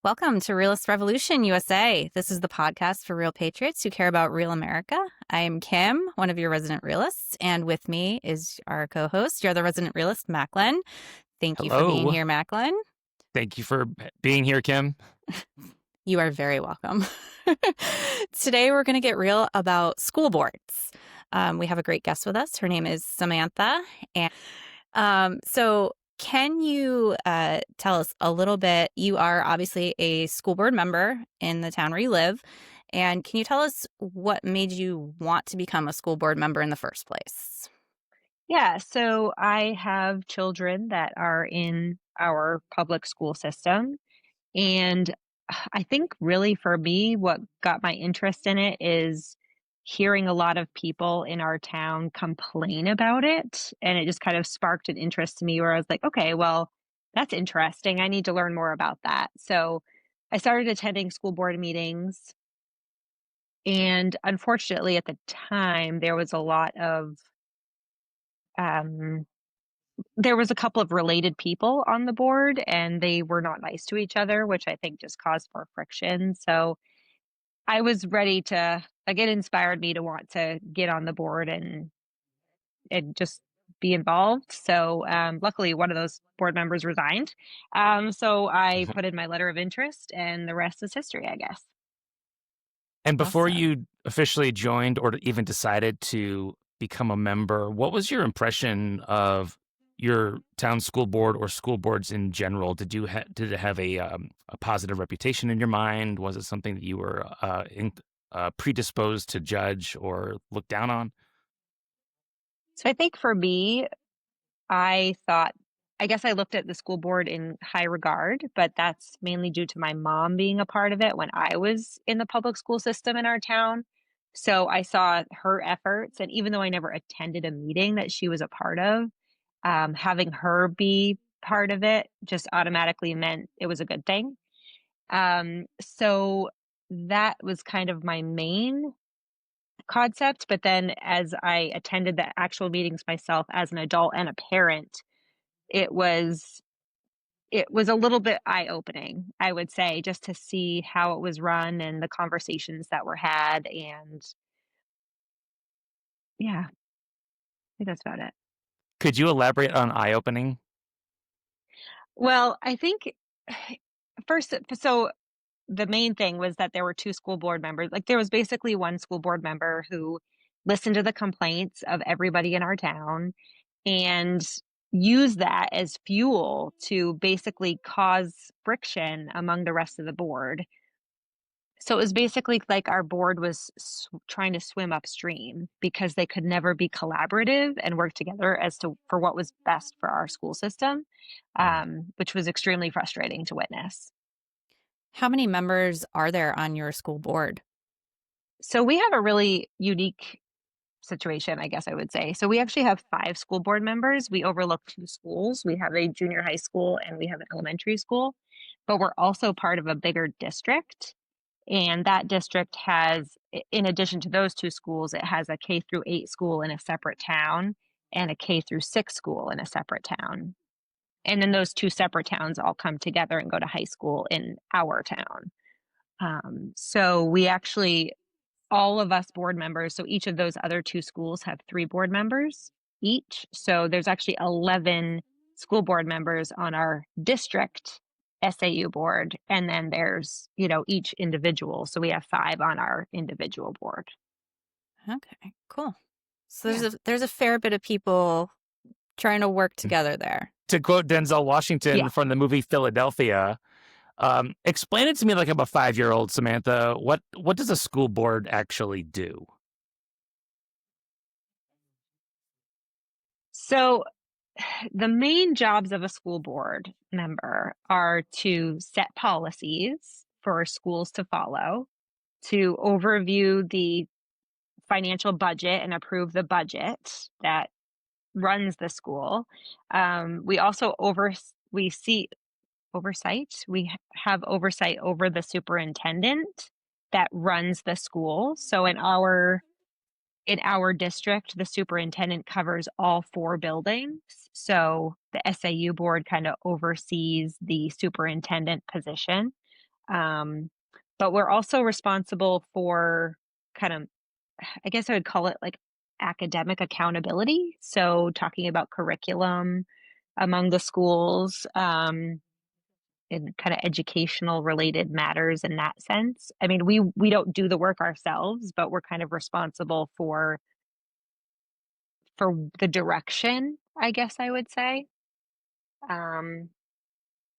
Welcome to Realist Revolution USA. This is the podcast for real patriots who care about real America. I am Kim, one of your resident realists, and with me is our co-host, your other resident realist, Macklin. Thank you for being Hello. here, Macklin. Thank you for being here, Kim. You are very welcome. Today, we're going to get real about school boards. We have a great guest with us. Her name is Samantha. And can you tell us a little bit? You are obviously a school board member in the town where you live. And can you tell us what made you want to become a school board member in the first place? Yeah, so I have children that are in our public school system. And I think really for me, what got my interest in it is hearing a lot of people in our town complain about it. And it just kind of sparked an interest to me where I was like, okay, well, that's interesting. I need to learn more about that. So I started attending school board meetings. And unfortunately, at the time, um, there was a couple of related people on the board and they were not nice to each other, which I think just caused more friction. So I was ready to like it inspired me to want to get on the board and just be involved. So luckily one of those board members resigned. So I put in my letter of interest and the rest is history, I guess. And before Awesome. you officially joined or even decided to become a member, what was your impression of your town school board or school boards in general? Did it have a positive reputation in your mind? Was it something that you were predisposed to judge or look down on? So I think for me, I thought I guess I looked at the school board in high regard, but that's mainly due to my mom being a part of it when I was in the public school system in our town. So I saw her efforts, and even though I never attended a meeting that she was a part of, having her be part of it just automatically meant it was a good thing. So that was kind of my main concept. But then as I attended the actual meetings myself as an adult and a parent, it was it was a little bit eye-opening, I would say, just to see how it was run and the conversations that were had, and yeah, I think that's about it. Could you elaborate on eye opening? Well, I think first so the main thing was that there were 2 school board members, like, there was basically 1 school board member who listened to the complaints of everybody in our town and used that as fuel to basically cause friction among the rest of the board. So it was basically like our board was trying to swim upstream because they could never be collaborative and work together as to for what was best for our school system, Mm. which was extremely frustrating to witness. How many members are there on your school board? So we have a really unique situation, I guess I would say. So we actually have 5 school board members. We overlook 2 schools. We have a junior high school and we have an elementary school, but we're also part of a bigger district. And that district has, in addition to those 2 schools, it has a K through 8 school in a separate town and a K through 6 school in a separate town. And then those 2 separate towns all come together and go to high school in our town. So we actually all of us board members, so each of those other 2 schools have 3 board members each. So there's actually 11 school board members on our district SAU board, and then there's, each individual. So we have 5 on our individual board. Okay, cool. So Yeah. there's a fair bit of people trying to work together there. To quote Denzel Yeah. Washington from the movie Philadelphia, explain it to me like I'm a 5-year-old, Samantha. What does a school board actually do? So the main jobs of a school board member are to set policies for schools to follow, to overview the financial budget and approve the budget that runs the school. We also we see oversight. Have oversight over the superintendent that runs the school. So in our district, the superintendent covers all 4 buildings. So the SAU board kind of oversees the superintendent position. Um, but we're also responsible for kind of, I guess I would call it like academic accountability. So talking about curriculum among the schools, and kind of educational related matters in that sense. I mean, we don't do the work ourselves, but we're kind of responsible for the direction, I guess I would say. Um,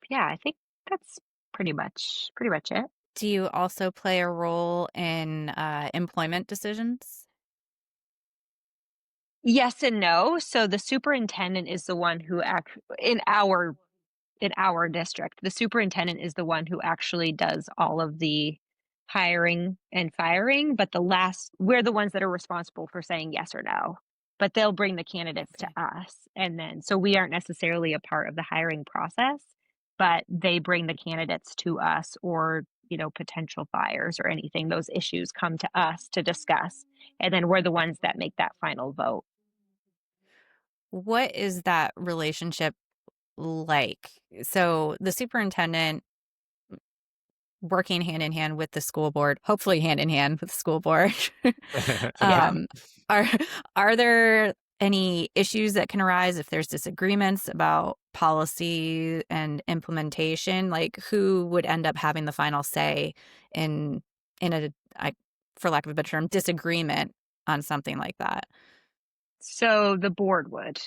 yeah, I think that's pretty much it. Do you also play a role in employment decisions? Yes and no. So the superintendent is the one who in our district, the superintendent is the one who actually does all of the hiring and firing, but we're the ones that are responsible for saying yes or no. But they'll bring the candidates to Okay. us. And then, so we aren't necessarily a part of the hiring process, but they bring the candidates to us or, potential fires or anything. Those issues come to us to discuss. And then we're the ones that make that final vote. What is that relationship like? So the superintendent working hand in hand with the school board, hopefully hand in hand with the school board. Yeah. um, are are there any issues that can arise if there's disagreements about policy and implementation? Like who would end up having the final say in for lack of a better term, disagreement on something like that? So the board would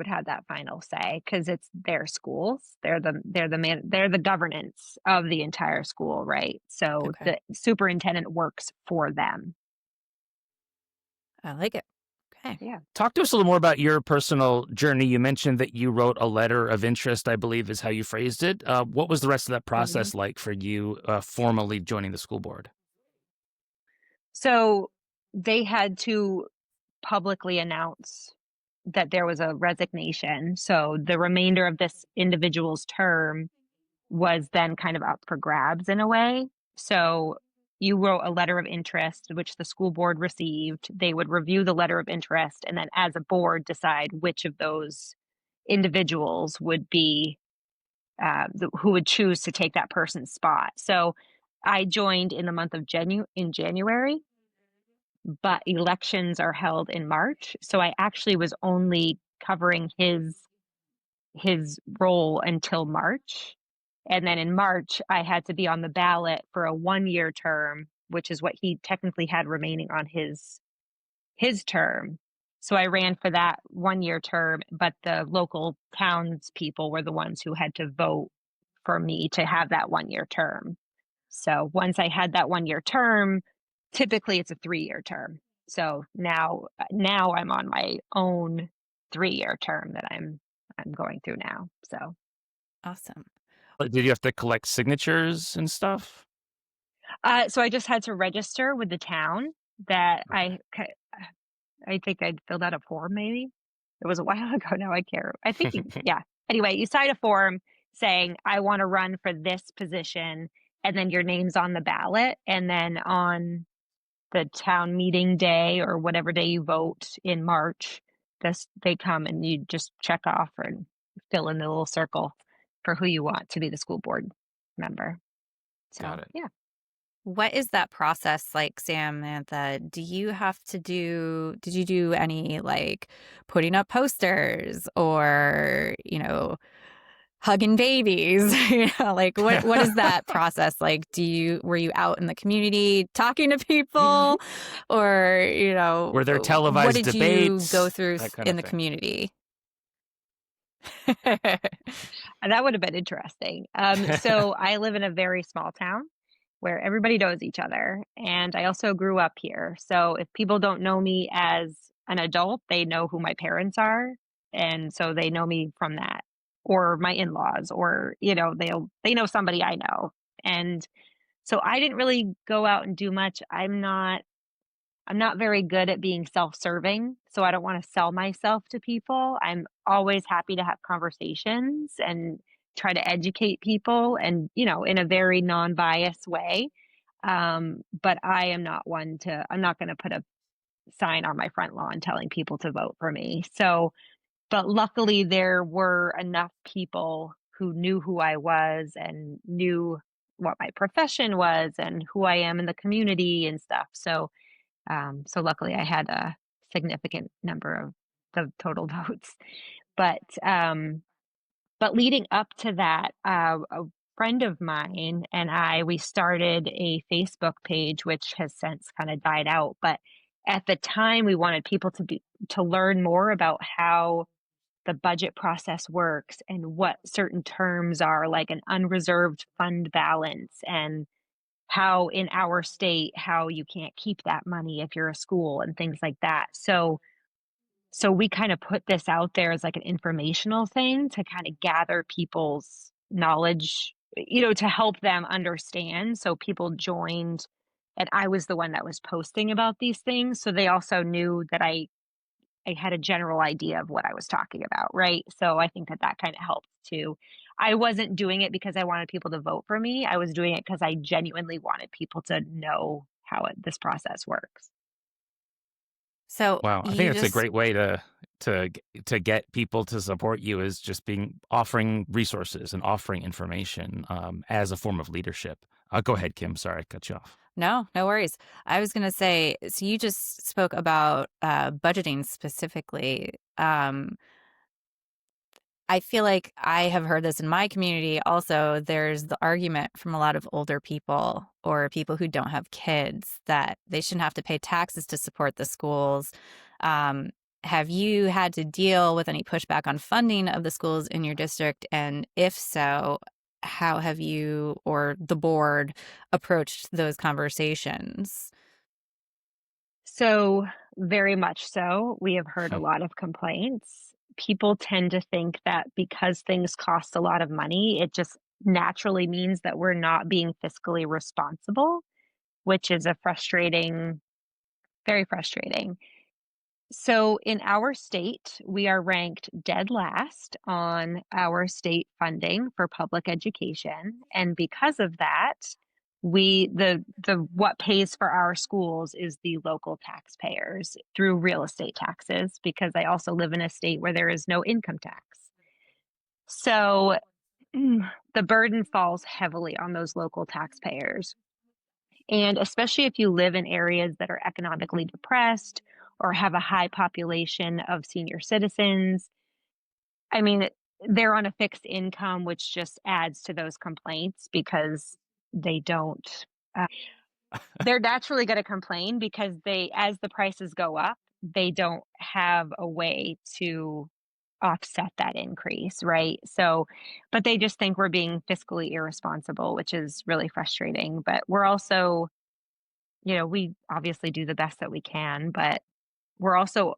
have that final say because it's their schools. They're the governance of the entire school, right? So Okay, the superintendent works for them. I like it. Okay. Yeah. Talk to us a little more about your personal journey. You mentioned that you wrote a letter of interest, I believe is how you phrased it. What was the rest of that Mhm. process like for you formally joining the school board? So they had to publicly announce that there was a resignation. So the remainder of this individual's term was then kind of up for grabs in a way. So you wrote a letter of interest, which the school board received. They would review the letter of interest and then, as a board, decide which of those individuals would be who would choose to take that person's spot. So I joined in the month of in January, but elections are held in March. So I actually was only covering his role until March. And then in March, I had to be on the ballot for a 1-year term, which is what he technically had remaining on his term. So I ran for that 1-year term, but the local townspeople were the ones who had to vote for me to have that 1-year term. So once I had that 1-year term, typically it's a 3-year term. So now I'm on my own 3-year term that I'm going through now. So Awesome. Did you have to collect signatures and stuff? so I just had to register with the town that Okay. I think I'd filled out a form maybe. It was a while ago now, I care. I think yeah. Anyway, you sign a form saying, "I wanna run for this position," and then your name's on the ballot, and then on the town meeting day or whatever day you vote in March, they come and you just check off and fill in the little circle for who you want to be the school board member. Got So, it. yeah. What is that process like, Samantha? Did you do any like putting up posters or, hugging babies? Like what is that process like? Were you out in the community talking to people or, Were there what televised did you go debates? through That kind in of the thing. community? And that would have been interesting. So I live in a very small town where everybody knows each other. And I also grew up here. So if people don't know me as an adult, they know who my parents are. And so they know me from that or my in-laws or, they know somebody I know. And so I didn't really go out and do much. I'm not very good at being self-serving, so I don't wanna sell myself to people. I'm always happy to have conversations and try to educate people and, in a very non-biased way. But I'm not gonna put a sign on my front lawn telling people to vote for me. So, but luckily there were enough people who knew who I was and knew what my profession was and who I am in the community and stuff. So luckily I had a significant number of the total votes. But but leading up to that, a friend of mine and we started a Facebook page, which has since kind of died out. But at the time, we wanted people to learn more about how the budget process works and what certain terms are, like an unreserved fund balance, and how in our state, how you can't keep that money if you're a school and things like that. So we kind of put this out there as like an informational thing to kind of gather people's knowledge, to help them understand. So people joined, and I was the one that was posting about these things. So they also knew that I had a general idea of what I was talking about, right? So I think that kind of helped too. I wasn't doing it because I wanted people to vote for me. I was doing it because I genuinely wanted people to know how this process works. So Wow, I think you that's a just great way to get people to support you is just being offering resources and offering information as a form of leadership. Go ahead, Kim. Sorry, I cut you off. No, no worries. I was going to say, so you just spoke about budgeting specifically. I feel like I have heard this in my community also. There's the argument from a lot of older people or people who don't have kids that they shouldn't have to pay taxes to support the schools. Um, have you had to deal with any pushback on funding of the schools in your district? And if so, how have you or the board approached those conversations? So, very much so. We have heard a lot of complaints. People tend to think that because things cost a lot of money, it just naturally means that we're not being fiscally responsible, which is very frustrating. So, in our state, we are ranked dead last on our state funding for public education, and because of that, the what pays for our schools is the local taxpayers through real estate taxes, because I also live in a state where there is no income tax. So, the burden falls heavily on those local taxpayers. And especially if you live in areas that are economically depressed or have a high population of senior citizens, I mean, they're on a fixed income, which just adds to those complaints because they don't, uh, they're naturally going to complain because as the prices go up, they don't have a way to offset that increase, right? So, but they just think we're being fiscally irresponsible, which is really frustrating. But we're also, we obviously do the best that we can, but we're also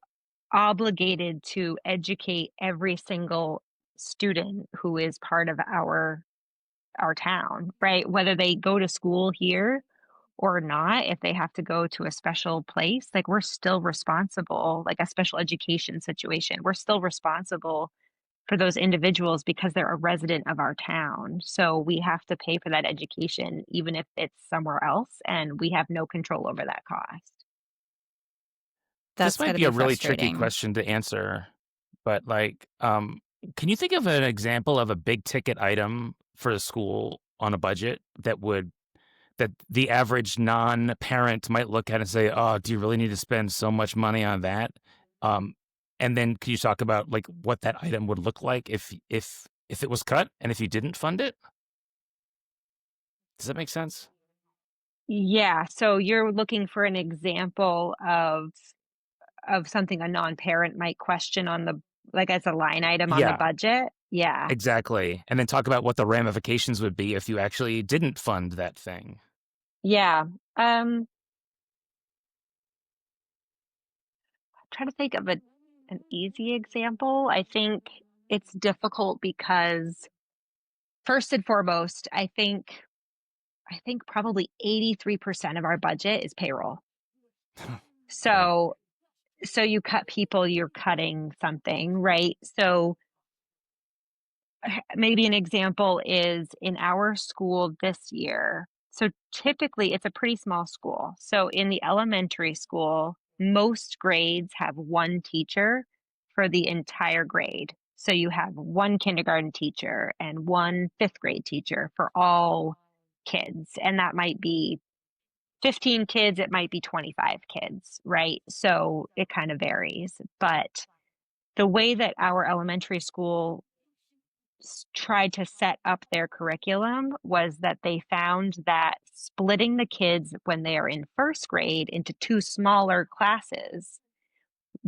obligated to educate every single student who is part of our town, right? Whether they go to school here or not, if they have to go to a special place, like we're still responsible, like a special education situation, we're still responsible for those individuals because they're a resident of our town. So we have to pay for that education, even if it's somewhere else, and we have no control over that cost. This That's got might to be be a really tricky frustrating. question to answer, but can you think of an example of a big ticket item for a school on a budget that the average non-parent might look at and say, "Oh, do you really need to spend so much money on that?" Um, and then could you talk about like what that item would look like if it was cut and if you didn't fund it? Does that make sense? Yeah, so you're looking for an example of something a non-parent might question on the like as a line item on the Yeah, budget? Yeah. exactly. And then talk about what the ramifications would be if you actually didn't fund that thing. Yeah. Try to think of an easy example. I think it's difficult because first and foremost, I think probably 83% of our budget is payroll. Right. So you cut people, you're cutting something, right? So maybe an example is in our school this year. So typically it's a pretty small school. So in the elementary school, most grades have one teacher for the entire grade. So you have one kindergarten teacher and one fifth grade teacher for all kids, and that might be 15 kids, it might be 25 kids, right? So it kind of varies. But the way that our elementary school tried to set up their curriculum was that they found that splitting the kids when they are in first grade into two smaller classes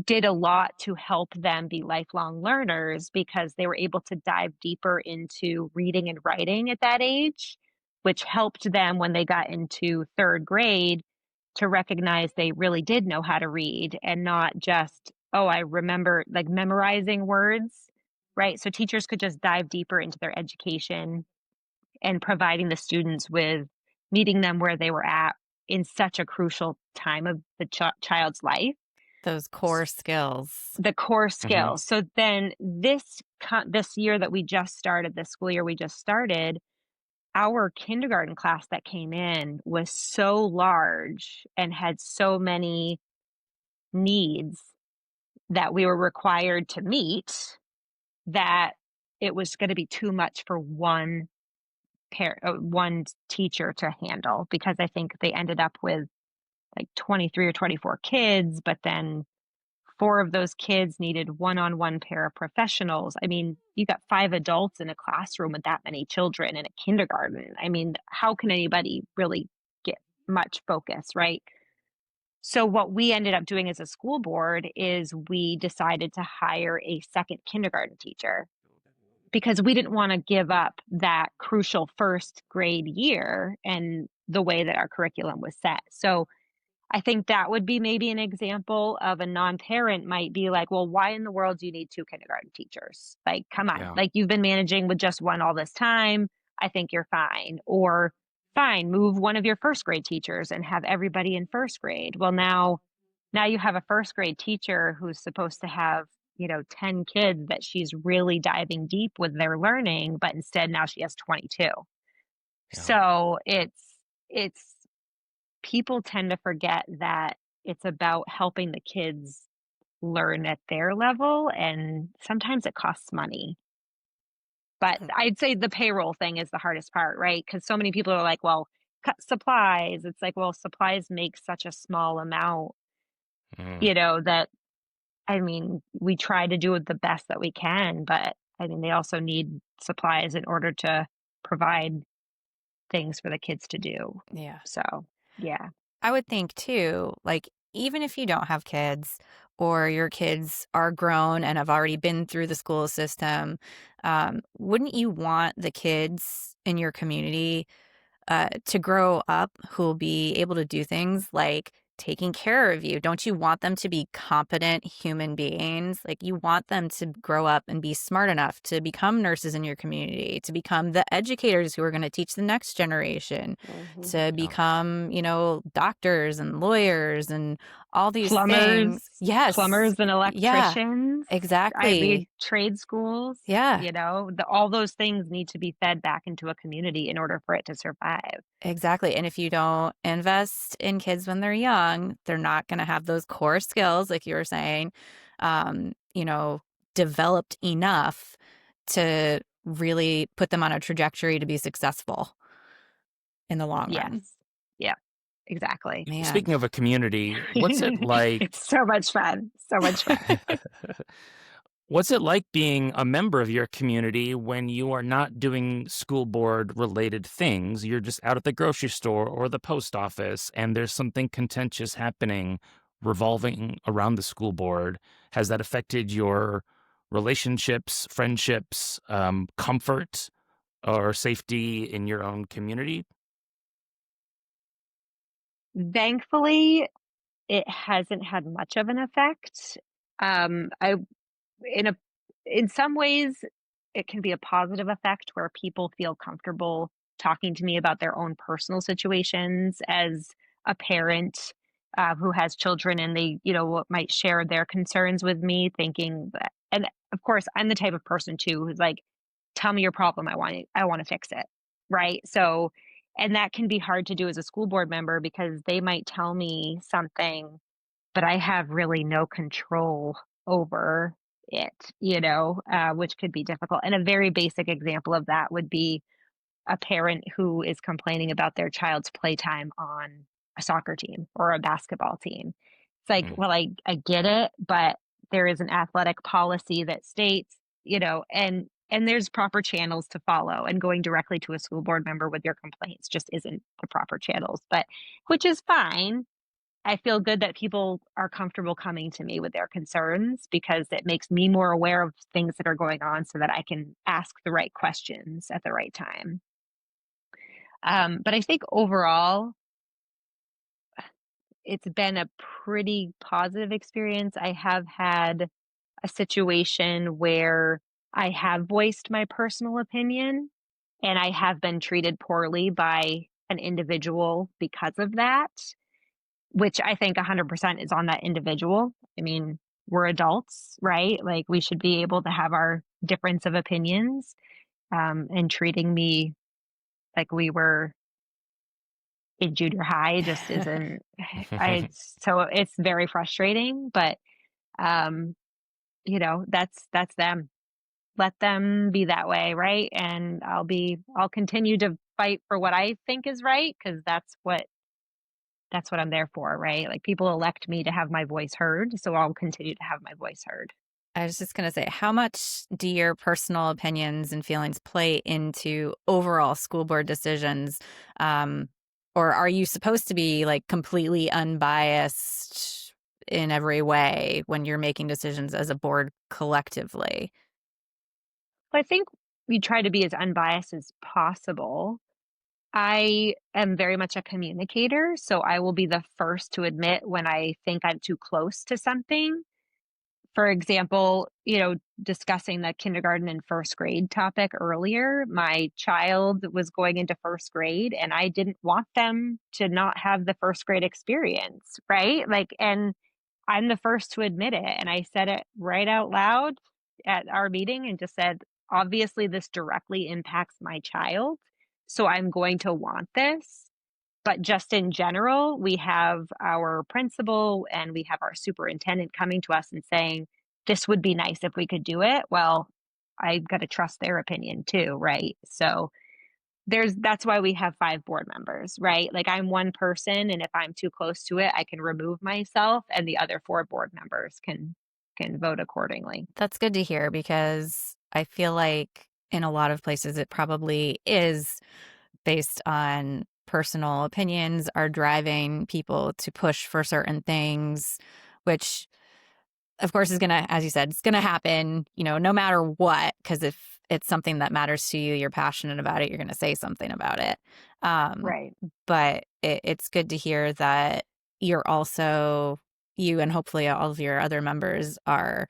did a lot to help them be lifelong learners because they were able to dive deeper into reading and writing at that age, which helped them when they got into third grade to recognize they really did know how to read and not just, oh, I remember like memorizing words, right? So teachers could just dive deeper into their education and providing the students with meeting them where they were at in such a crucial time of the child's life. Those core skills. The core Mhm. skills. So then this year that we just started, this school year we just started, our kindergarten class that came in was so large and had so many needs that we were required to meet that it was going to be too much for one teacher to handle, because I think they ended up with like 23 or 24 kids, but then 4 of those kids needed one-on-one paraprofessionals. I mean, you got 5 adults in a classroom with that many children in a kindergarten. I mean, how can anybody really get much focus, right? So what we ended up doing as a school board is we decided to hire a second kindergarten teacher because we didn't want to give up that crucial first grade year and the way that our curriculum was set. So I think that would be maybe an example of a non-parent might be like, well, why in the world do you need 2 kindergarten teachers? Like, come on, Yeah. like you've been managing with just one all this time. I think you're fine. Or fine, move one of your first grade teachers and have everybody in first grade. Well, now you have a first grade teacher who's supposed to have, 10 kids that she's really diving deep with their learning, but instead now she has 22. Yeah. So it's people tend to forget that it's about helping the kids learn at their level, and sometimes it costs money. But I'd say the payroll thing is the hardest part, right? Because so many people are like, well, cut supplies. It's like, well, supplies make such a small amount, Mm. that I mean, we try to do it the best that we can, but I mean, they also need supplies in order to provide things for the kids to do. Yeah. So, yeah. I would think too, like, even if you don't have kids or your kids are grown and have already been through the school system, wouldn't you want the kids in your community to grow up who will be able to do things like taking care of you? Don't you want them to be competent human beings? Like, you want them to grow up and be smart enough to become nurses in your community, to become the educators who are going to teach the next generation, Mhm. to Yeah. become, doctors and lawyers and all these Plumbers, things. Yes. plumbers and Yeah, electricians, exactly. trade schools, Yeah. all those things need to be fed back into a community in order for it to survive. Exactly. And if you don't invest in kids when they're young, they're not going to have those core skills, like you were saying, um, you know, developed enough to really put them on a trajectory to be successful in the long Yes. run. Yeah, exactly. Man. Speaking of a community, what's it like? It's so much fun. So much fun. What's it like being a member of your community when you are not doing school board related things? You're just out at the grocery store or the post office, and there's something contentious happening revolving around the school board. Has that affected your relationships, friendships, comfort, or safety in your own community? Thankfully, it hasn't had much of an effect. I in a in some ways, it can be a positive effect where people feel comfortable talking to me about their own personal situations as a parent who has children, and they, might share their concerns with me, thinking that, and of course, I'm the type of person too who's like, tell me your problem. I want to fix it. Right. So, and that can be hard to do as a school board member because they might tell me something, but I have really no control over it, which could be difficult. And a very basic example of that would be a parent who is complaining about their child's playtime on a soccer team or a basketball team. It's like, Mm. well, I get it, but there is an athletic policy that states, and there's proper channels to follow, and going directly to a school board member with your complaints just isn't the proper channels, but which is fine. I feel good that people are comfortable coming to me with their concerns because it makes me more aware of things that are going on so that I can ask the right questions at the right time. But I think overall, it's been a pretty positive experience. I have had a situation where I have voiced my personal opinion and I have been treated poorly by an individual because of that, which I think 100% is on that individual. I mean, we're adults, right? Like we should be able to have our difference of opinions. And treating me like we were in junior high just isn't. So it's very frustrating, but um, that's them. Let them be that way, right? And I'll continue to fight for what I think is right because that's what I'm there for, right? Like people elect me to have my voice heard, so I'll continue to have my voice heard. I was just going to say, how much do your personal opinions and feelings play into overall school board decisions? Um, or are you supposed to be like completely unbiased in every way when you're making decisions as a board collectively? I think we try to be as unbiased as possible. I am very much a communicator, so I will be the first to admit when I think I'm too close to something. For example, discussing the kindergarten and first grade topic earlier, my child was going into first grade and I didn't want them to not have the first grade experience, right? Like, and I'm the first to admit it. And I said it right out loud at our meeting and just said, obviously, this directly impacts my child. So I'm going to want this. But just in general, we have our principal and we have our superintendent coming to us and saying, this would be nice if we could do it. Well, I've got to trust their opinion too, right? So that's why we have 5 board members, right? Like I'm one person, and if I'm too close to it, I can remove myself, and the other 4 board members can vote accordingly. That's good to hear because I feel like in a lot of places it probably is based on personal opinions are driving people to push for certain things, which of course is going to, as you said, it's going to happen, no matter what, because if it's something that matters to you, you're passionate about it, you're going to say something about it. Right. But it's good to hear that you and hopefully all of your other members are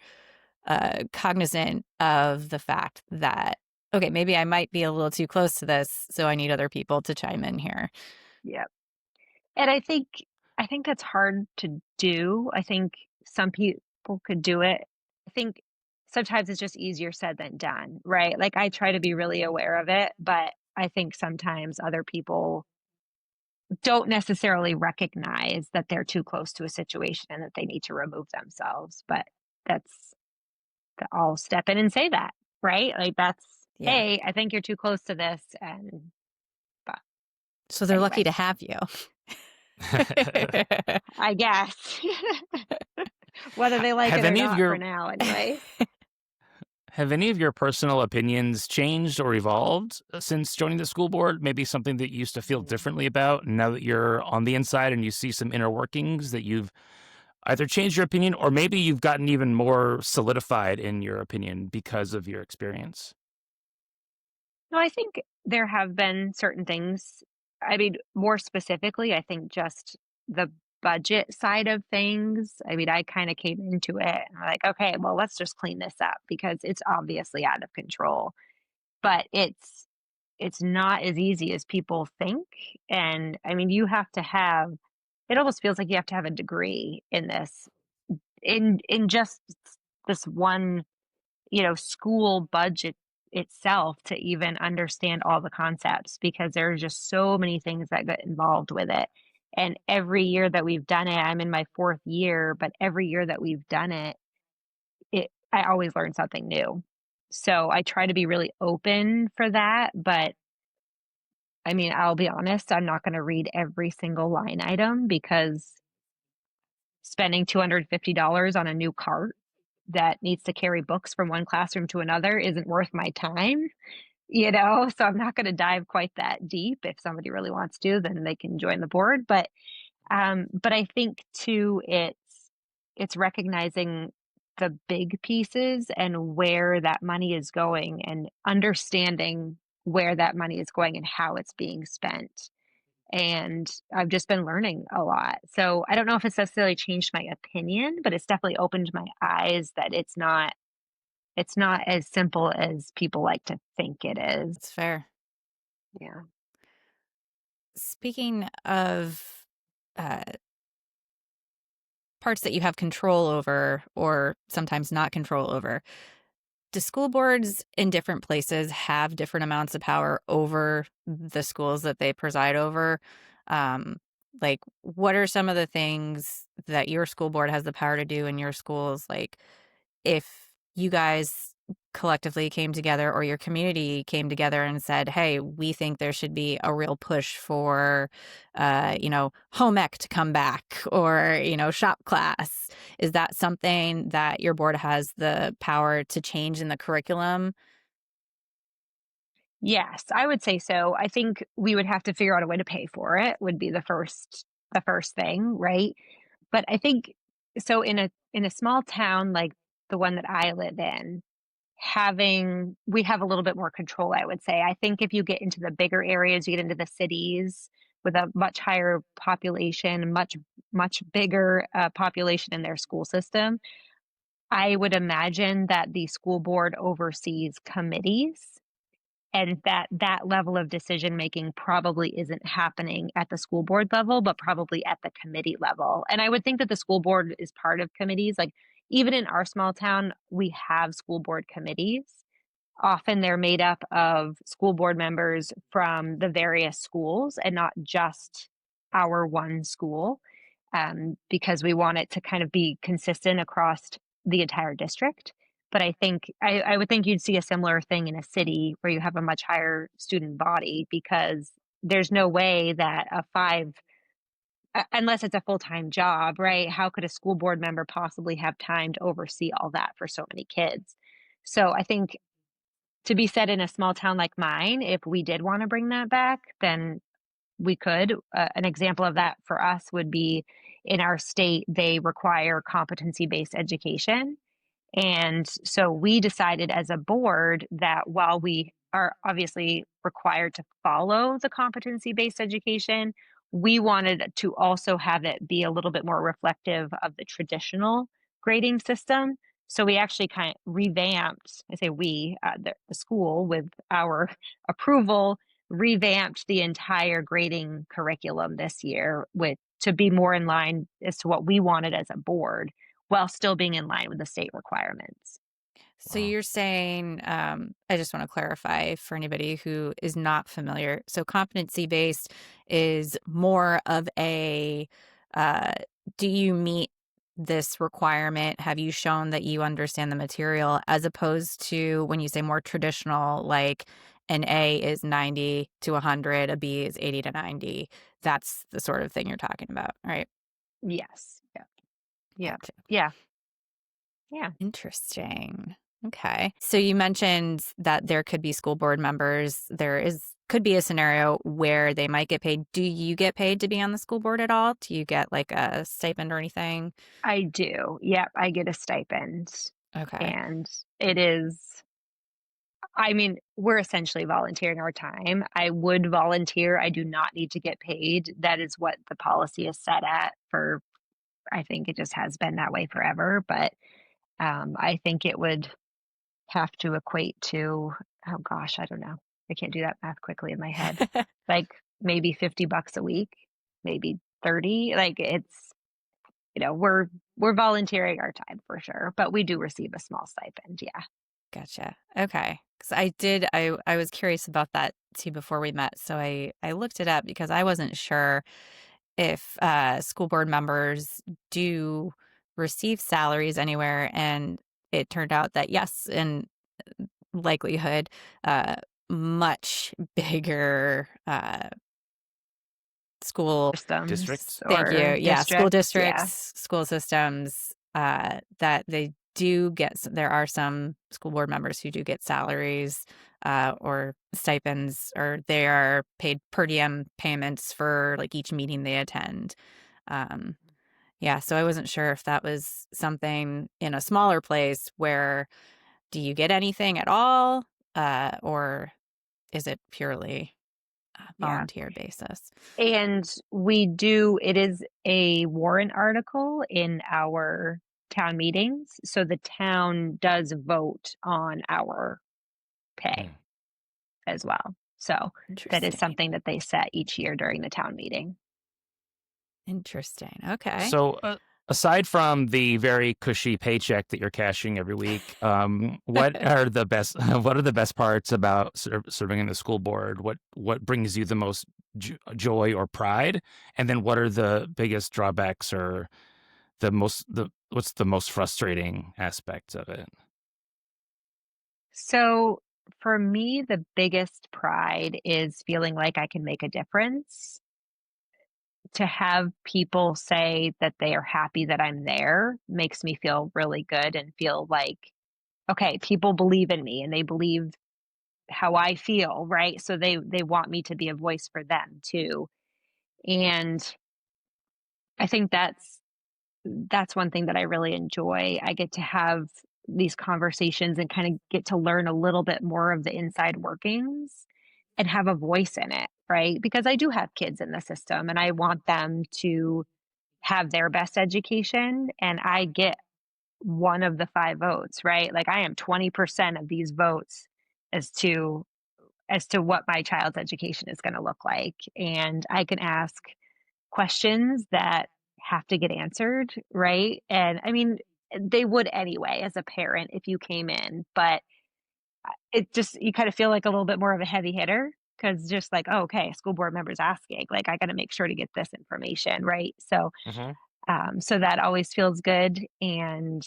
cognizant of the fact that, okay, maybe I might be a little too close to this, so I need other people to chime in here. Yeah. And I think that's hard to do. I think some people could do it. I think sometimes it's just easier said than done, right? Like I try to be really aware of it, but I think sometimes other people don't necessarily recognize that they're too close to a situation and that they need to remove themselves. But that's I'll step in and say that, right? Like that's, Yeah. hey, I think you're too close to this. And but So they're lucky anyway, to have you. I guess. Whether they like Have it or any of not for your now, anyway. have any of your personal opinions changed or evolved since joining the school board? Maybe something that you used to feel differently about, and now that you're on the inside and you see some inner workings that you've either changed your opinion or maybe you've gotten even more solidified in your opinion because of your experience. No, I think there have been certain things. I mean, more specifically, I think just the budget side of things. I mean, I kind of came into it and I'm like, okay, well, let's just clean this up because it's obviously out of control. But it's not as easy as people think. And I mean, you have to have it almost feels like you have to have a degree in this in just this one, school budget itself to even understand all the concepts because there are just so many things that get involved with it. And every year that we've done it, I'm in my 4th year, but every year that we've done it, I always learn something new. So I try to be really open for that, but I mean, I'll be honest, I'm not going to read every single line item because spending $250 on a new cart that needs to carry books from one classroom to another isn't worth my time, you know? So I'm not going to dive quite that deep. If somebody really wants to, then they can join the board. But I think too, it's recognizing the big pieces and where that money is going and understanding where that money is going and how it's being spent. And I've just been learning a lot. So I don't know if it's necessarily changed my opinion, but it's definitely opened my eyes that it's not as simple as people like to think it is. It's fair. Yeah. Speaking of uh, parts that you have control over or sometimes not control over, do school boards in different places have different amounts of power over the schools that they preside over? Um, like, what are some of the things that your school board has the power to do in your schools? Like, if you guys collectively came together or your community came together and said, hey, we think there should be a real push for, home ec to come back or, shop class. Is that something that your board has the power to change in the curriculum? Yes, I would say so. I think we would have to figure out a way to pay for it would be the first thing, right? But I think so in a small town like the one that I live in, having we have a little bit more control, I would say. I think if you get into the bigger areas, you get into the cities with a much higher population, much bigger population in their school system, I would imagine that the school board oversees committees and that level of decision making probably isn't happening at the school board level, but probably at the committee level. And I would think that the school board is part of committees. Like even in our small town, we have school board committees. Often they're made up of school board members from the various schools and not just our one school, because we want it to kind of be consistent across the entire district. But I would think you'd see a similar thing in a city where you have a much higher student body because there's no way that unless it's a full-time job, right? How could a school board member possibly have time to oversee all that for so many kids? So I think to be said in a small town like mine, if we did want to bring that back, then we could. An example of that for us would be in our state, they require competency based education. And so we decided as a board that while we are obviously required to follow the competency based education, we wanted to also have it be a little bit more reflective of the traditional grading system. So we actually kind of revamped, I say we, the school with our approval, revamped the entire grading curriculum this year with to be more in line as to what we wanted as a board while still being in line with the state requirements. So Wow. you're saying, I just want to clarify for anybody who is not familiar. So competency based is more of a, uh, do you meet this requirement? Have you shown that you understand the material as opposed to when you say more traditional, like an A is 90 to 100, a B is 80 to 90. That's the sort of thing you're talking about, right? Yes. Yeah. Yeah. Gotcha. Yeah. Yeah. Interesting. Okay. So you mentioned that there could be school board members. Could be a scenario where they might get paid. Do you get paid to be on the school board at all? Do you get like a stipend or anything? I do. Yep. I get a stipend. Okay. And it is, I mean, we're essentially volunteering our time. I would volunteer. I do not need to get paid. That is what the policy is set at for, I think it just has been that way forever. But I think it would have to equate to, oh gosh, I don't know. I can't do that math quickly in my head. Like maybe $50 a week, maybe 30. Like it's, we're volunteering our time for sure, but we do receive a small stipend. Yeah. Gotcha. Okay. Because I was curious about that too before we met. So I looked it up because I wasn't sure if school board members do receive salaries anywhere. And it turned out that yes, in likelihood, uh, much bigger school. Systems Districts? Thank you. or Yeah, school districts. Yeah. districts, school systems, that they do get. There are some school board members who do get salaries or stipends, or they are paid per diem payments for like each meeting they attend. Um, yeah, so I wasn't sure if that was something in a smaller place where do you get anything at all, or is it purely Yeah. volunteer basis? And it is a warrant article in our town meetings. So the town does vote on our pay Mm. as well. So that is Interesting. something that they set each year during the town meeting. Interesting. Okay. So, aside from the very cushy paycheck that you're cashing every week, what are the best what are the best parts about serving in the school board? What brings you the most joy or pride? And then what are the biggest drawbacks or what's the most frustrating aspects of it? So for me, the biggest pride is feeling like I can make a difference. To have people say that they are happy that I'm there makes me feel really good and feel like, okay, people believe in me and they believe how I feel, right? So they want me to be a voice for them too. And I think that's one thing that I really enjoy. I get to have these conversations and kind of get to learn a little bit more of the inside workings and have a voice in it, right? Because I do have kids in the system and I want them to have their best education, and I get one of the 5 votes, right? Like I am 20% of these votes as to what my child's education is going to look like, and I can ask questions that have to get answered, right? And I mean, they would anyway as a parent if you came in, but it just you kind of feel like a little bit more of a heavy hitter because just like, oh, okay, school board members asking, like I got to make sure to get this information, right? So Hmm. so that always feels good, and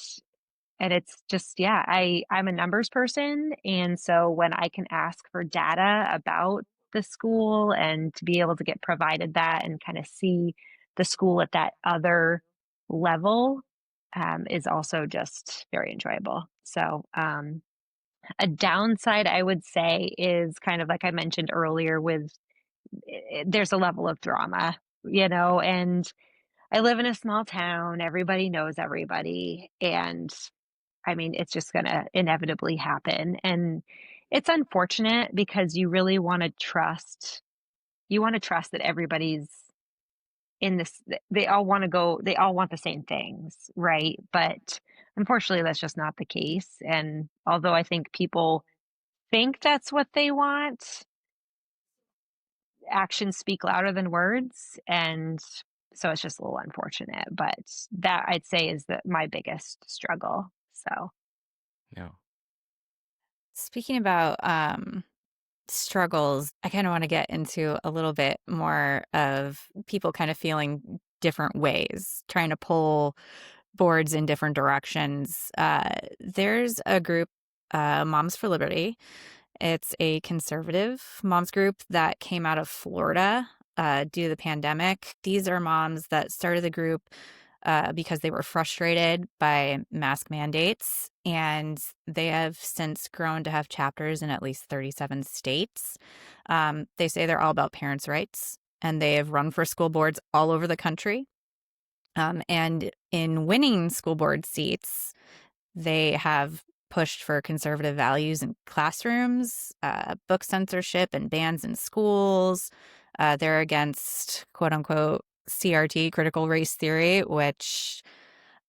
it's just yeah, I'm a numbers person, and so when I can ask for data about the school and to be able to get provided that and kind of see the school at that other level is also just very enjoyable. So a downside I would say is kind of like I mentioned earlier with there's a level of drama, and I live in a small town, everybody knows everybody, and I mean, it's just gonna inevitably happen, and it's unfortunate because you really wanna trust that everybody's in this they all want the same things, right? But unfortunately, that's just not the case, and although I think people think that's what they want, actions speak louder than words, and so it's just a little unfortunate, but that I'd say is my biggest struggle, so Yeah. Speaking about struggles, I kind of want to get into a little bit more of people kind of feeling different ways, trying to pull boards in different directions. There's a group, Moms for Liberty. It's a conservative moms group that came out of Florida due to the pandemic. These are moms that started the group because they were frustrated by mask mandates, and they have since grown to have chapters in at least 37 states. They say they're all about parents' rights, and they have run for school boards all over the country. And in winning school board seats, they have pushed for conservative values in classrooms, book censorship and bans in schools. They're against quote unquote CRT, critical race theory, which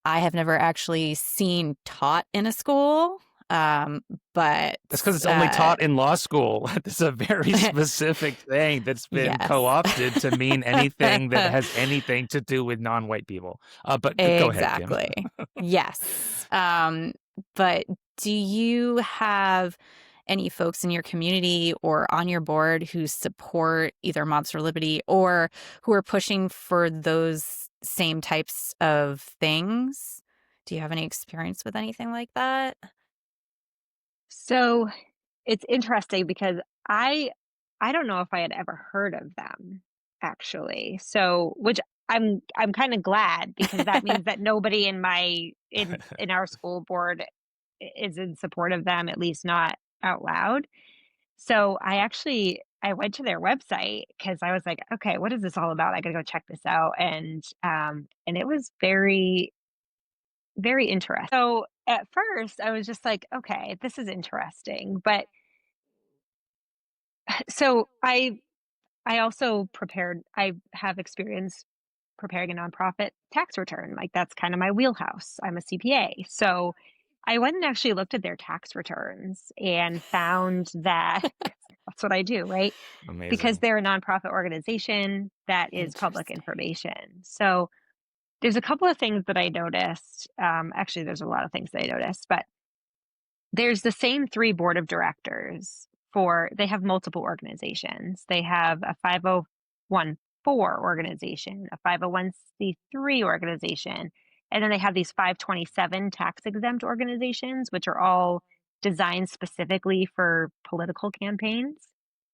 I have never actually seen taught in a school. But That's because it's only taught in law school. It's a very specific thing that's been yes. co-opted to mean anything that has anything to do with non-white people. But go ahead, Kim. Exactly. Yes. But do you have any folks in your community or on your board who support either Moms for Liberty or who are pushing for those same types of things? Do you have any experience with anything like that? So it's interesting because I I don't know if I had ever heard of them, actually. So, which I'm kind of glad because that means that nobody in my in our school board is in support of them, at least not out loud. So I went to their website because I was like, okay, what is this all about? I gotta go check this out. And it was very, very interesting. So at first I was just like, okay, this is interesting. But so I also prepared, I have experience preparing a nonprofit tax return. Like that's kind of my wheelhouse. I'm a CPA. So I went and actually looked at their tax returns and found that that's what I do, right? Because Amazing. they're a nonprofit organization that is public Interesting. information. So there's a couple of things that I noticed. Actually, there's a lot of things that I noticed, but there's the same three board of directors for, they have multiple organizations. They have a 5014 organization, a 501c3 organization, and then they have these 527 tax exempt organizations, which are all designed specifically for political campaigns.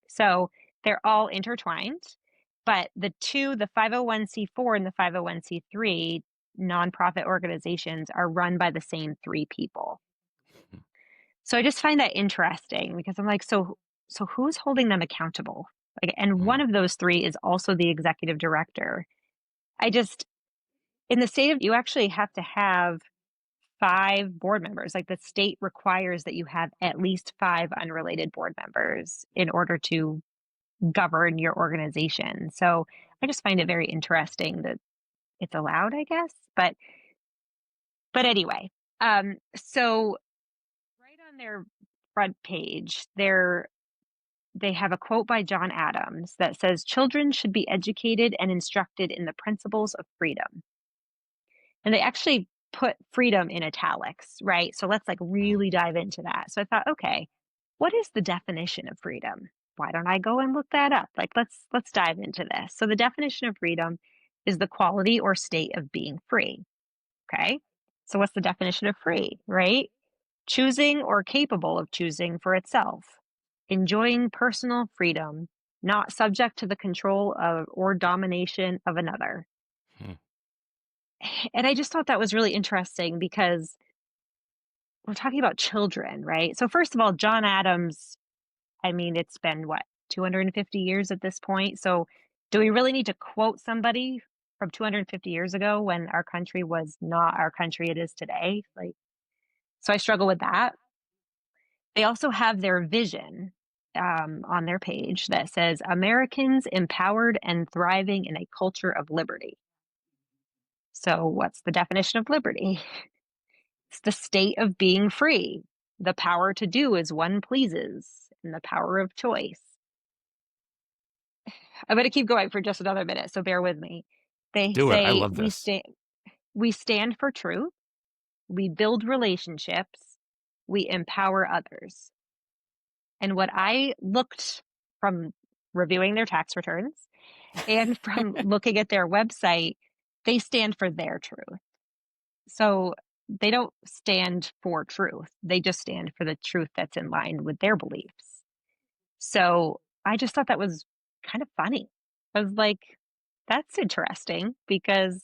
So they're all intertwined, but the 501c4 and the 501c3 nonprofit organizations are run by the same three people. So I just find that interesting because I'm like, so who's holding them accountable? Like, and Mhm. one of those three is also the executive director. I just in the state of you actually have to have five board members. Like the state requires that you have at least five unrelated board members in order to govern your organization. So I just find it very interesting that it's allowed, I guess. But anyway, so right on their front page, they have a quote by John Adams that says, "Children should be educated and instructed in the principles of freedom." And they actually put freedom in italics, right? So let's like Mhm. really dive into that. So I thought, okay, what is the definition of freedom? Why don't I go and look that up? Like let's dive into this. So the definition of freedom is the quality or state of being free. Okay? So what's the definition of free, right? Choosing or capable of choosing for itself, enjoying personal freedom, not subject to the control of or domination of another. Mhm. And I just thought that was really interesting because we're talking about children, right? So, first of all, John Adams, I mean, it's been what, 250 years at this point? So, do we really need to quote somebody from 250 years ago when our country was not our country it is today? Like, so I struggle with that. They also have their vision on their page that says Americans empowered and thriving in a culture of liberty. So, what's the definition of liberty? It's the state of being free, the power to do as one pleases, and the power of choice. I'm going to keep going for just another minute, so bear with me. They Do it. I say love this. we stand for truth, we build relationships, we empower others. And what I looked from reviewing their tax returns and from looking at their website, they stand for their truth. So they don't stand for truth. They just stand for the truth that's in line with their beliefs. So I just thought that was kind of funny. I was like, that's interesting because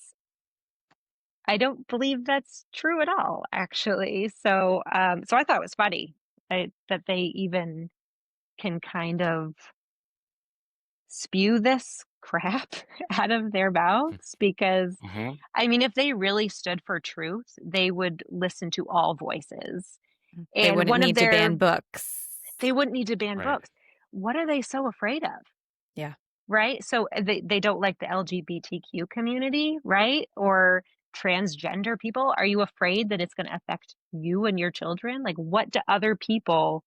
I don't believe that's true at all, actually. So I thought it was funny that they even can kind of spew this crap out of their mouths because Mhm. I mean, if they really stood for truth, they would listen to all voices. They And wouldn't one of need to their ban books. they wouldn't need to ban Right. books. What are they so afraid of? Yeah. Right? So they don't like the LGBTQ community, right? Or transgender people. Are you afraid that it's going to affect you and your children? Like what do other people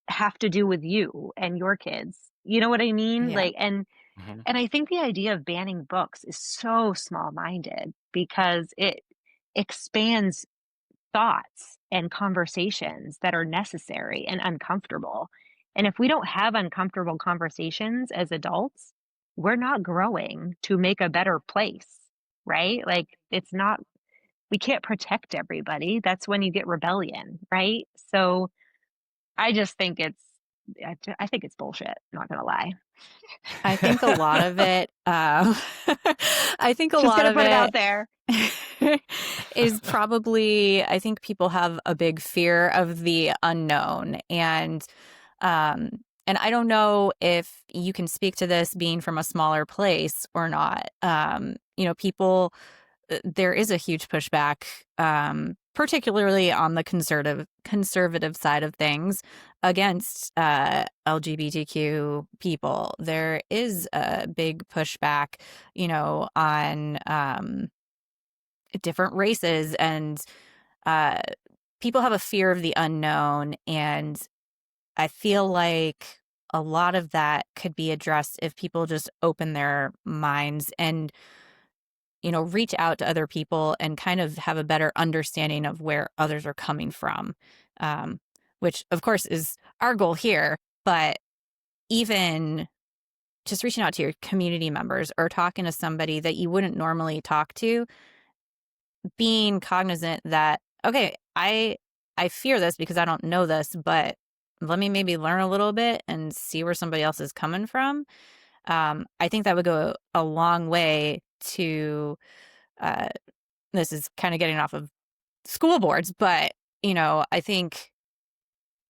have to do with you and your kids? You know what I mean? Yeah. Like Mhm. and I think the idea of banning books is so small-minded because it expands thoughts and conversations that are necessary and uncomfortable. And if we don't have uncomfortable conversations as adults, we're not growing to make a better place, right? Like it's not, we can't protect everybody. That's when you get rebellion, right? So I just think it's I think it's bullshit. Not gonna lie. I think a lot of it, I think a Just lot gonna of put it out it there. is probably, I think people have a big fear of the unknown. Um, and I don't know if you can speak to this being from a smaller place or not. People, there is a huge pushback, particularly on the conservative side of things against LGBTQ people. There is a big pushback, on different races, and uh, people have a fear of the unknown. And I feel like a lot of that could be addressed if people just open their minds and reach out to other people and kind of have a better understanding of where others are coming from, um, which, of course, is our goal here. But even just reaching out to your community members or talking to somebody that you wouldn't normally talk to, being cognizant that, okay, I fear this because I don't know this, but let me maybe learn a little bit and see where somebody else is coming from. I think that would go a long way to, uh, this is kind of getting off of school boards, but, I think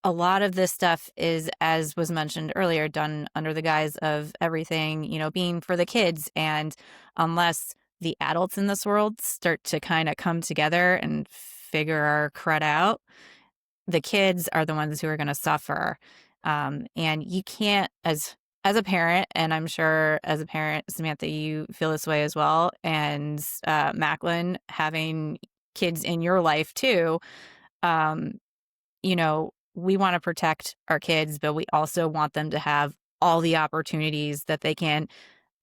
a lot of this stuff is, as was mentioned earlier, done under the guise of everything, being for the kids. And unless the adults in this world start to kind of come together and figure our crud out, the kids are the ones who are going to suffer. And you can't, as a parent, and I'm sure as a parent, Samantha, you feel this way as well, and Macklin, having kids in your life too, um, we want to protect our kids, but we also want them to have all the opportunities that they can,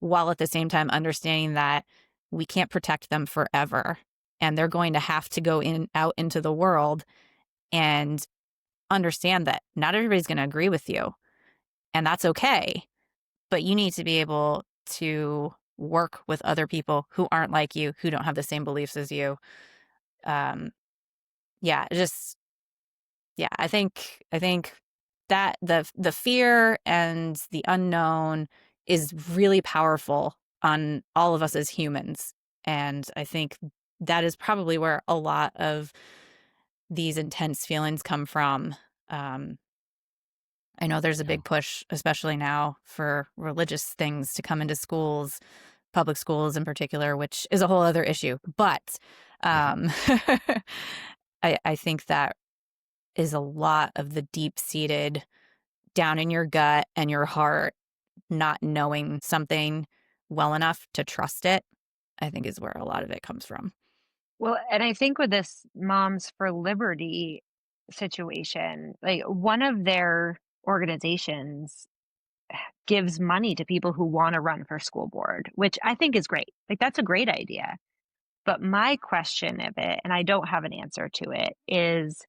while at the same time understanding that we can't protect them forever. And they're going to have to go out into the world and understand that not everybody's going to agree with you. And that's okay. But you need to be able to work with other people who aren't like you, who don't have the same beliefs as you. Um, yeah, I think that the fear and the unknown is really powerful on all of us as humans. And I think that is probably where a lot of these intense feelings come from. Um, I know there's a Yeah. big push, especially now, for religious things to come into schools, public schools in particular, which is a whole other issue. But um, I think that is a lot of the deep-seated down in your gut and your heart, not knowing something well enough to trust it, I think is where a lot of it comes from. Well, and I think with this Moms for Liberty situation, like one of their organizations gives money to people who want to run for school board, which I think is great. Like that's a great idea. But my question of it, and I don't have an answer to it, is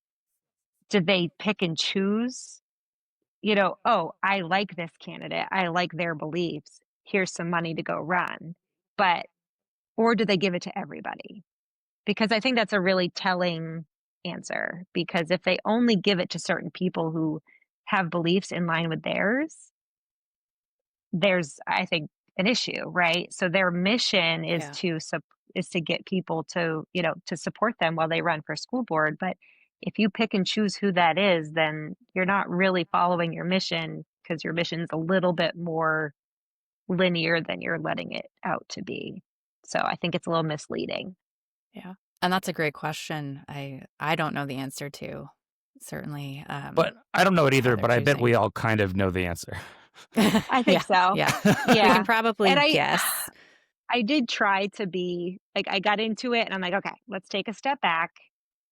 do they pick and choose? Oh, I like this candidate. I like their beliefs. Here's some money to go run. But, or do they give it to everybody? Because I think that's a really telling answer. Because if they only give it to certain people who have beliefs in line with theirs, there's, I think, an issue, right? So their mission is Yeah. to get people to, to support them while they run for school board. But if you pick and choose who that is, then you're not really following your mission because your mission's a little bit more linear than you're letting it out to be. So I think it's a little misleading. Yeah. And that's a great question. I don't know the answer to, certainly. But I don't know it how either, they're but I bet choosing. we all kind of know the answer. I think Yeah. so. Yeah. We Yeah. can probably And guess. I did try to be like, I got into it and I'm like, okay, let's take a step back.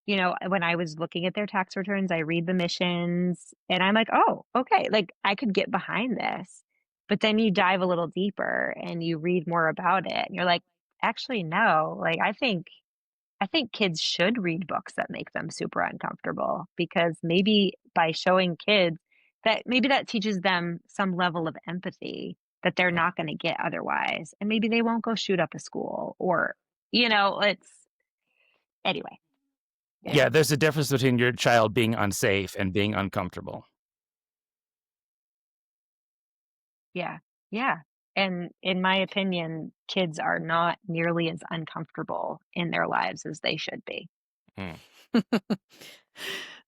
When I was looking at their tax returns, I read the missions and I'm like, oh, okay, like I could get behind this. But then you dive a little deeper and you read more about it and you're like, actually, no, like I think kids should read books that make them super uncomfortable because maybe by showing kids that maybe that teaches them some level of empathy that they're Right. not going to get otherwise. And maybe they won't go shoot up a school or, it's anyway. Yeah. Yeah, there's a difference between your child being unsafe and being uncomfortable. Yeah. Yeah. And in my opinion, kids are not nearly as uncomfortable in their lives as they should be. Mm.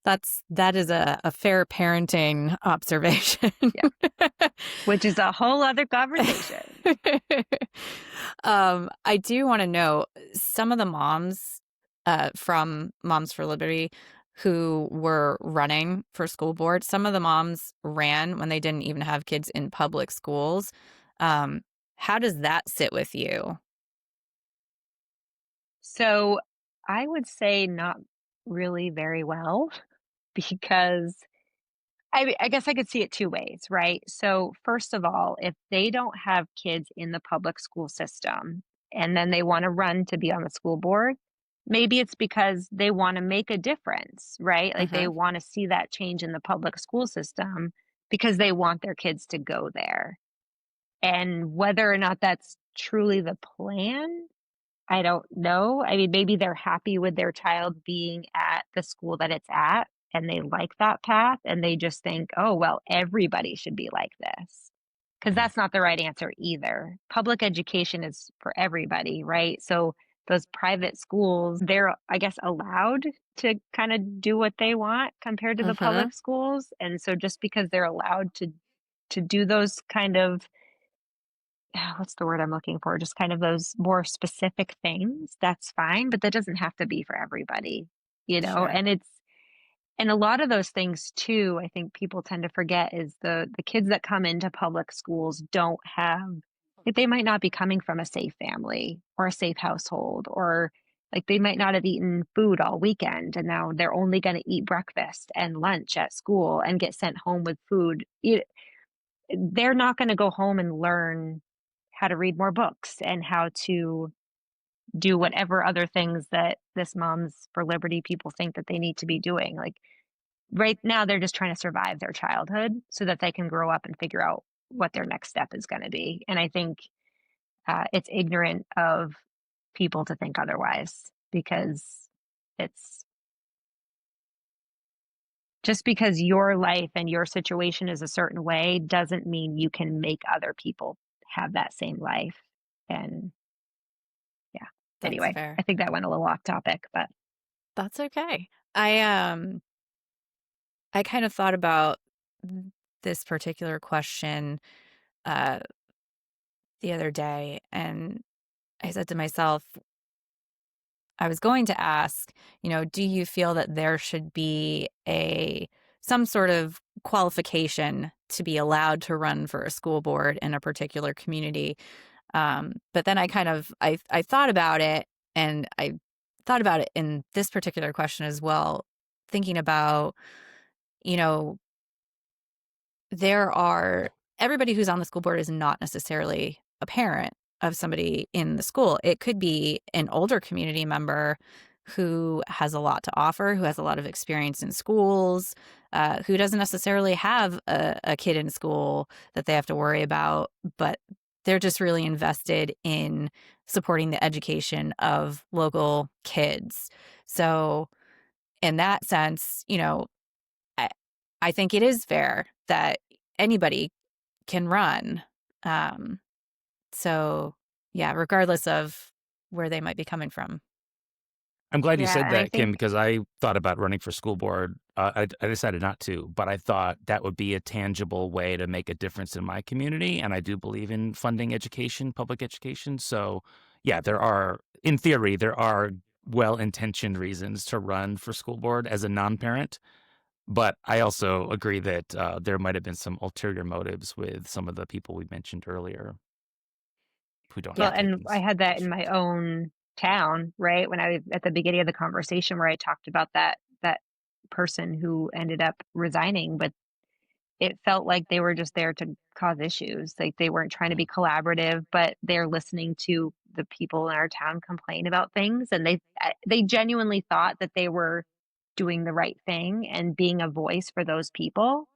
That is a fair parenting observation. Yeah. Which is a whole other conversation. I do want to know some of the moms from Moms for Liberty who were running for school board. Some of the moms ran when they didn't even have kids in public schools. Um, how does that sit with you? So I would say not really very well because I guess I could see it two ways, right? So, first of all, if they don't have kids in the public school system and then they want to run to be on the school board, maybe it's because they want to make a difference, right? Like they Hmm. want to see that change in the public school system because they want their kids to go there. And whether or not that's truly the plan, I don't know. I mean, maybe they're happy with their child being at the school that it's at and they like that path and they just think, "Oh, well, everybody should be like this." Because Mm. that's not the right answer either. Public education is for everybody, right? So those private schools, they're, I guess, allowed to kind of do what they want compared to the Hmm. public schools. And so just because they're allowed to do those kind of what's the word I'm looking for? Just kind of those more specific things, that's fine, but that doesn't have to be for everybody, you know? Sure. And a lot of those things too, I think people tend to forget is the kids that come into public schools don't have like they might not be coming from a safe family or a safe household or like they might not have eaten food all weekend and now they're only going to eat breakfast and lunch at school and get sent home with food. They're not going to go home and learn how to read more books and how to do whatever other things that this Moms for Liberty people think that they need to be doing. Like right now, they're just trying to survive their childhood so that they can grow up and figure out what their next step is going to be. And I think it's ignorant of people to think otherwise because it's just because your life and your situation is a certain way doesn't mean you can make other people have that same life. And yeah, That's anyway, fair. I think that went a little off topic, but That's okay. I kind of thought about this particular question uh the other day, and I said to myself, I was going to ask, do you feel that there should be a some sort of qualification to be allowed to run for a school board in a particular community? But then I thought about it, and I thought about it in this particular question as well, thinking about, you know, there are everybody who's on the school board is not necessarily a parent of somebody in the school. It could be an older community member who has a lot to offer, who has a lot of experience in schools, who doesn't necessarily have a kid in school that they have to worry about, but they're just really invested in supporting the education of local kids. So, in that sense, I, I think it is fair that anybody can run. Um, so yeah, regardless of where they might be coming from. I'm glad you yeah, said and I that, think Kim, because I thought about running for school board. I decided not to, but I thought that would be a tangible way to make a difference in my community. And I do believe in funding education, public education. So, yeah, in theory, there are well intentioned reasons to run for school board as a non parent. But I also agree that there might have been some ulterior motives with some of the people we mentioned earlier who don't well, Yeah. have kids and in I had that in districts. my own town, right? When I was at the beginning of the conversation where I talked about that person who ended up resigning, but it felt like they were just there to cause issues. Like they weren't trying to be collaborative, but they're listening to the people in our town complain about things, and they genuinely thought that they were doing the right thing and being a voice for those people.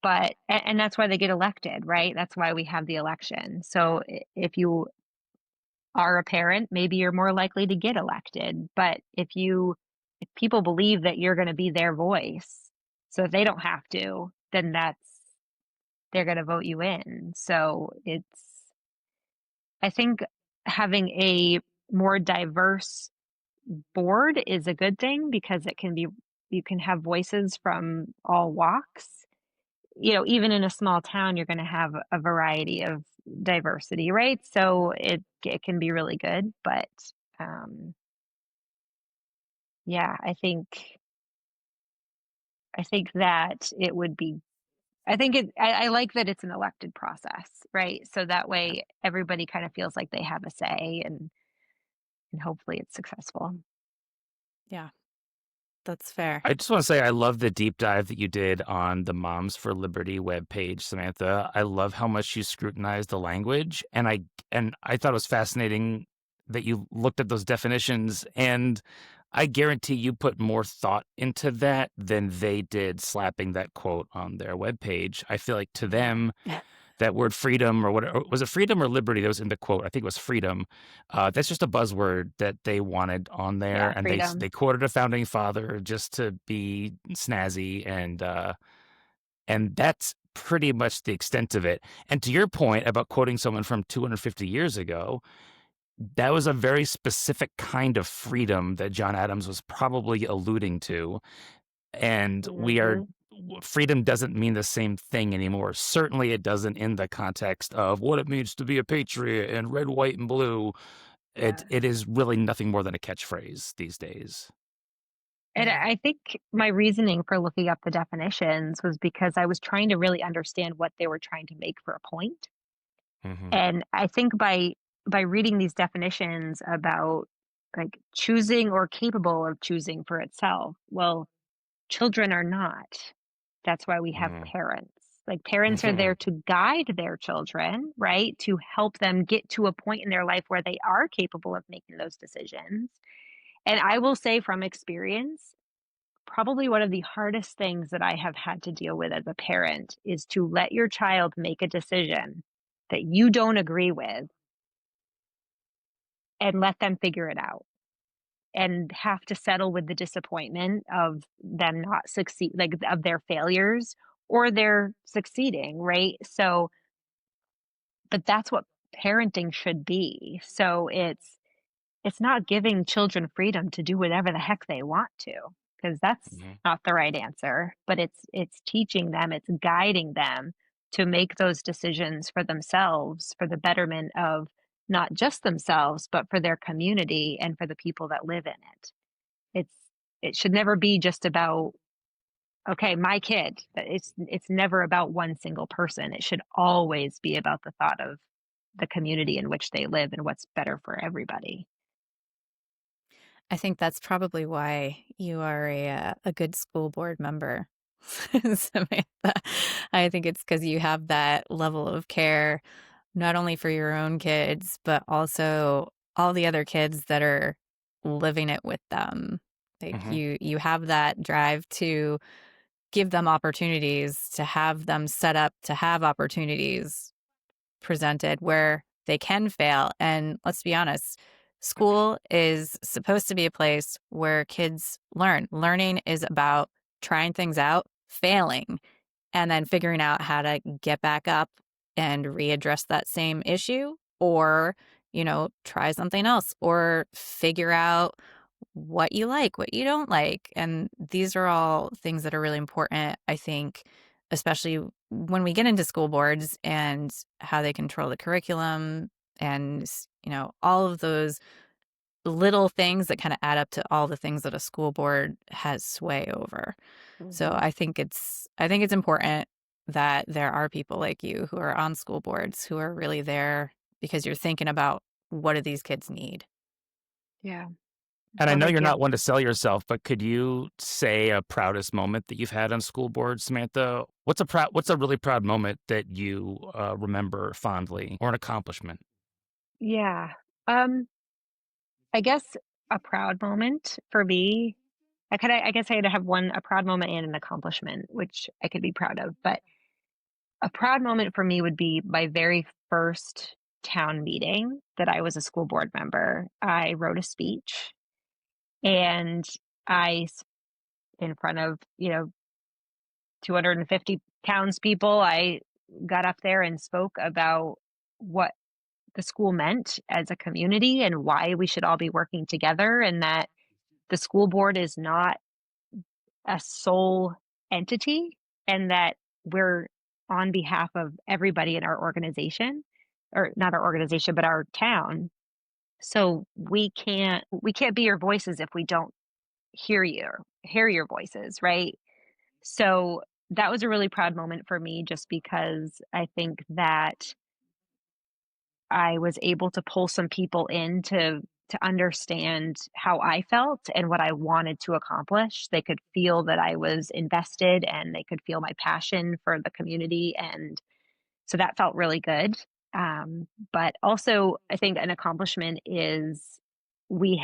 But and that's why they get elected, right? That's why we have the election. So if you are a parent, maybe you're more likely to get elected. But if people believe that you're going to be their voice, so if they don't have to, then they're going to vote you in. So I think having a more diverse board is a good thing because you can have voices from all walks. Even in a small town, you're going to have a variety of diversity, right? So it can be really good, but um, yeah, I think that it would be. I like that it's an elected process, right? So that way everybody kind of feels like they have a say, and hopefully it's successful. Yeah, that's fair. I just want to say I love the deep dive that you did on the Moms for Liberty webpage, Samantha. I love how much you scrutinized the language, and I thought it was fascinating that you looked at those definitions, and I guarantee you put more thought into that than they did slapping that quote on their webpage. I feel like to them that word freedom or whatever, was it freedom or liberty that was in the quote? I think it was freedom. That's just a buzzword that they wanted on there, Yeah, and they freedom. quoted a founding father just to be snazzy, and that's pretty much the extent of it. And to your point about quoting someone from 250 years ago, that was a very specific kind of freedom that John Adams was probably alluding to, and Hmm. freedom doesn't mean the same thing anymore. Certainly it doesn't in the context of what it means to be a patriot and red, white, and blue. Yeah. It is really nothing more than a catchphrase these days. And Yeah. I think my reasoning for looking up the definitions was because I was trying to really understand what they were trying to make for a point. Hmm. And I think by reading these definitions about like choosing or capable of choosing for itself, well, children are not. That's why we have Hmm. parents. Like parents are Hmm. there to guide their children, right? To help them get to a point in their life where they are capable of making those decisions. And I will say from experience, probably one of the hardest things that I have had to deal with as a parent is to let your child make a decision that you don't agree with and let them figure it out and have to settle with the disappointment of them not succeed, like of their failures or their succeeding, right? So, but that's what parenting should be. So it's not giving children freedom to do whatever the heck they want to, because that's Hmm. not the right answer, but it's teaching them, it's guiding them to make those decisions for themselves for the betterment of not just themselves, but for their community and for the people that live in it. It's it should never be just about, okay, my kid. It's never about one single person. It should always be about the thought of the community in which they live and what's better for everybody. I think that's probably why you are a good school board member, Samantha. I think it's because you have that level of care, not only for your own kids, but also all the other kids that are living it with them. Like Hmm. you have that drive to give them opportunities, to have them set up to have opportunities presented where they can fail. And let's be honest, school is supposed to be a place where kids learn. Learning is about trying things out, failing, and then figuring out how to get back up and readdress that same issue or, try something else or figure out what you like, what you don't like. And these are all things that are really important, I think, especially when we get into school boards and how they control the curriculum and, all of those little things that kind of add up to all the things that a school board has sway over. So Hmm. I think it's important that there are people like you who are on school boards who are really there because you're thinking about what do these kids need. Yeah. And I Sounds know like you're you have. not one to sell yourself, but could you say a proudest moment that you've had on school board, Samantha? What's a really proud moment that you remember fondly, or an accomplishment? Yeah. Um, I guess a proud moment for me, I guess I had to have a proud moment and an accomplishment, which I could be proud of. But a proud moment for me would be my very first town meeting that I was a school board member. I wrote a speech and in front of, 250 townspeople, I got up there and spoke about what the school meant as a community and why we should all be working together, and that the school board is not a sole entity, and that we're on behalf of everybody in our organization, or not our organization, but our town. So we can't be your voices if we don't hear your voices, right? So that was a really proud moment for me, just because I think that I was able to pull some people in to understand how I felt and what I wanted to accomplish. They could feel that I was invested, and they could feel my passion for the community, and so that felt really good. But also, I think an accomplishment is we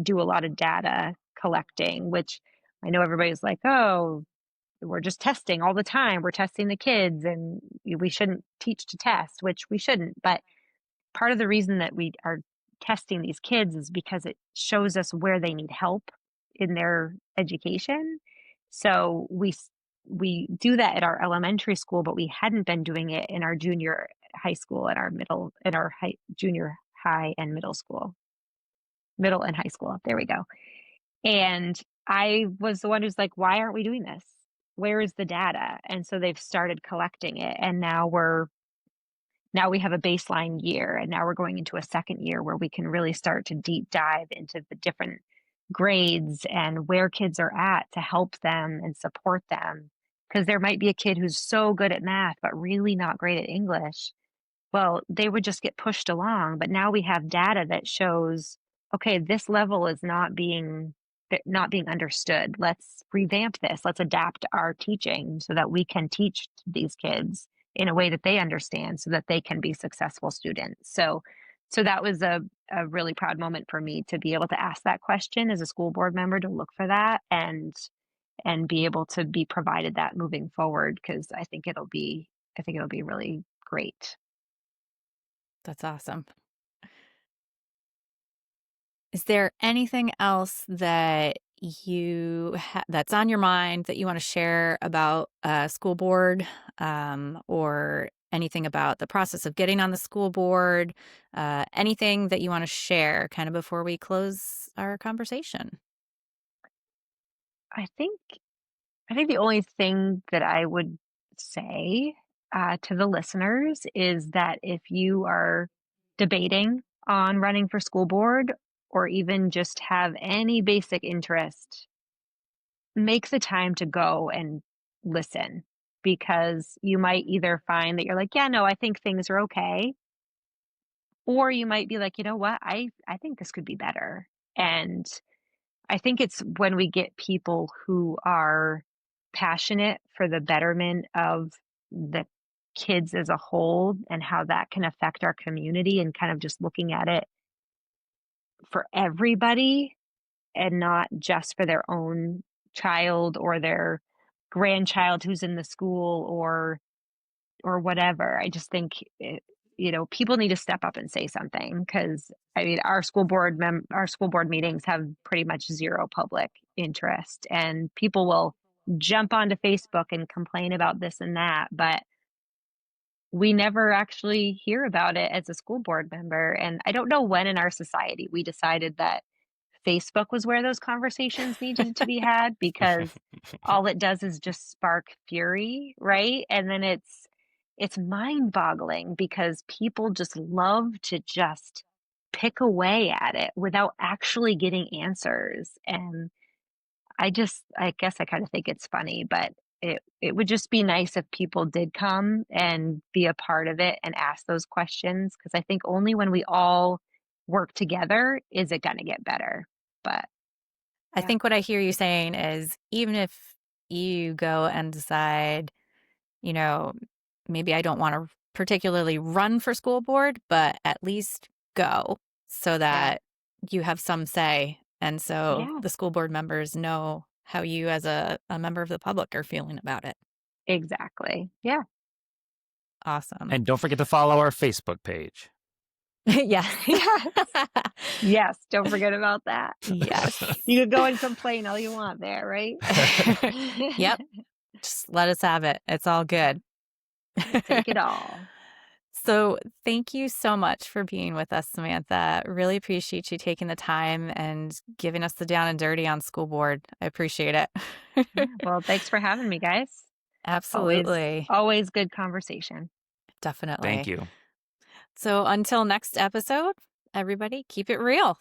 do a lot of data collecting, which I know everybody's like, oh, we're just testing all the time. We're testing the kids, and we shouldn't teach to test, which we shouldn't. But part of the reason that we are testing these kids is because it shows us where they need help in their education. So we do that at our elementary school, but we hadn't been doing it in our junior high school, and our junior high and middle and high school. There we go. And I was the one who's like, why aren't we doing this? Where is the data? And so they've started collecting it, and now we have a baseline year, and now we're going into a second year where we can really start to deep dive into the different grades and where kids are at to help them and support them. Because there might be a kid who's so good at math, but really not great at English. Well, they would just get pushed along. But now we have data that shows, okay, this level is not being understood. Let's revamp this. Let's adapt our teaching so that we can teach these kids in a way that they understand, so that they can be successful students. So that was a really proud moment for me to be able to ask that question as a school board member, to look for that and be able to be provided that moving forward, because I think it'll be really great. That's awesome. Is there anything else that that's on your mind that you want to share about school board, or anything about the process of getting on the school board? Anything that you want to share kind of before we close our conversation? I think I think the only thing that I would say to the listeners is that if you are debating on running for school board, or even just have any basic interest, make the time to go and listen, because you might either find that you're like, yeah, no, I think things are okay. Or you might be like, you know what, I think this could be better. And I think it's when we get people who are passionate for the betterment of the kids as a whole, and how that can affect our community, and kind of just looking at it for everybody and not just for their own child or their grandchild who's in the school, or whatever. I just think people need to step up and say something, because I mean our school board meetings have pretty much zero public interest, and people will jump onto Facebook and complain about this and that, but we never actually hear about it as a school board member. And I don't know when in our society we decided that Facebook was where those conversations needed to be had, because all it does is just spark fury, right? And then it's mind-boggling, because people just love to just pick away at it without actually getting answers. And I guess I kind of think it's funny, but it would just be nice if people did come and be a part of it and ask those questions, because I think only when we all work together is it going to get better. But I yeah, think what I hear you saying is, even if you go and decide, you know, maybe I don't want to particularly run for school board, but at least go, so yeah, that you have some say. And so yeah, the school board members know how you, as a member of the public, are feeling about it. exactly. Yeah. Awesome. And don't forget to follow our Facebook page. Yes. Yes. Yes. Don't forget about that. Yes. You could go and complain all you want there, right? Yep. Just let us have it. It's all good. Take it all. So thank you so much for being with us, Samantha. Really appreciate you taking the time and giving us the down and dirty on school board. I appreciate it. Yeah. Well, thanks for having me, guys. Always, Absolutely. always good conversation. Thank Definitely. you. So until next episode, everybody, keep it real.